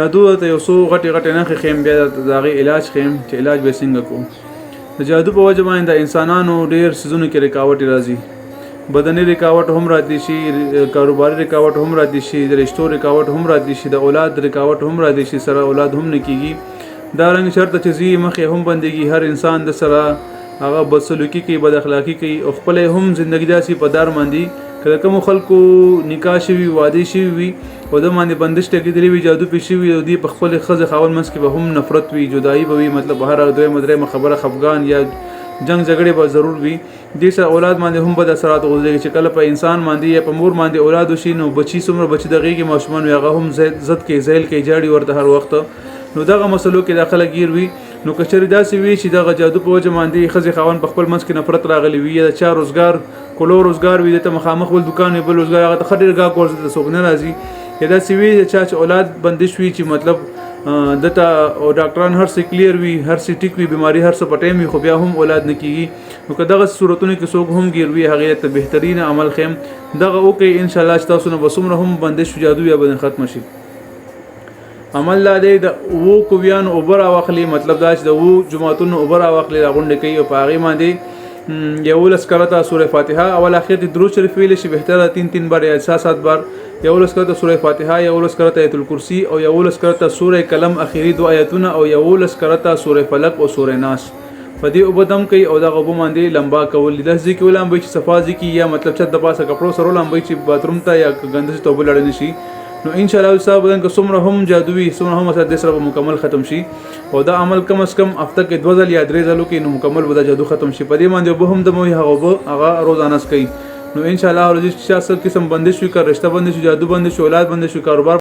جادو ته یو څو غټي نه خېم بیا د هغې علاج خېم چې علاج به څنګه کوو. د جادو په وجه باندې د انسانانو ډېر څیزونو کې رکاوټ راځي. بدني رکاوټ هم راتلی شي، کاروباري رکاوټ هم راتلی شي، د رشتو رکاوټ هم راتلی شي، د اولاد رکاوټ هم راتلی شي، سره اولاد هم نه کېږي. دا رنګ شرط چې ځي مخې هم بندېږي. هر انسان د سره هغه بدسلوکي کوي، بد اخلاقي کوي او خپل هم زندګي داسې په دار باندې که د کومو خلکو نکاح شوي واده شوي وي او د باندې بندش ټکېدلی وي، جادو پې شوي وي او دوی په خپلې ښځې خاوند منځ کې به هم نفرت وي، جدایي به وي، مطلب هره دویمه درېیمه خبره خفګان یا جنگ جګړې به ضرور وي. دې سره اولاد باندې هم بد اثرات غورځېږي چې کله په انسان باندې یا په مور باندې اولاد وشي نو بچي څومره بچي د غېږې ماشومان وي هغه هم زد کوي، زیل کوي، جاړي ورته هر وخت. نو دغه مسلو کې داخله گیر وي. نو که چېرې داسې وي چې دغه جادو په وجه باندې ښځې خاوند په خپل منځ کې نفرت راغلی وي یا د چا روزګار کولو روزګار وي، دته مخامخ بل دکان وي، بل روزګار هغه ته ښه ډېر ګاګ ورځي ته څوک نه راځي. یا داسې وي چا چې اولاد بندش وي چې مطلب دته او ډاکټران هر څه کلیر وي، هر څه ټیک وي، بیماري هر څه په ټایم وي خو بیا هم اولاد نه کېږي. نو که دغه صورتونو کې څوک هم ګیر وي هغې ته بهترین عمل خیم دغه وکړئ. انشاءالله چې تاسو نه به څومره هم بندش جادو یا بدن ختم شي. عمل دا دی د اوو کویانو اوبه راواخلي، مطلب دا چې د اوو جماعتونو اوبه راواخلي، راغونډې کوي او په هغې باندې 11 کرته سوره فاتحه اول اخر د درود شریف ویلی شي، بهتره 3 بار یا 7 بار. 11 کرته سوره فاتحه، 11 کرته آیت الکرسی او 11 کرته سوره کلم اخیری 2 آیتونه او 11 کرته سوره فلق او سوره ناس. په دې اوبه دم کوي او دغه اوبه باندې لمبا کول. داسې کې ولامبوي چې صفا ځکي یا مطلب چت د پاسه کپړو سره ولامبوي چې باتروم ته یا ګنده ته اوبه لاړې نه شي. نو ان شاء الله صاحب بدن که څومره هم جادوي څومره هم اثر د سره مکمل ختم شي او دا عمل کم از کم هفته کې 2 ځل یا 3 ځلو کې نو مکمل به دا جادو ختم شي. په دې باندې به هم د موي هغه روزانه کوي. نو ان شاء الله ورځ چې څه قسم بندش وي، کار رشتہ بندش وي، جادو بندش وي، اولاد بندش وي، کاروبار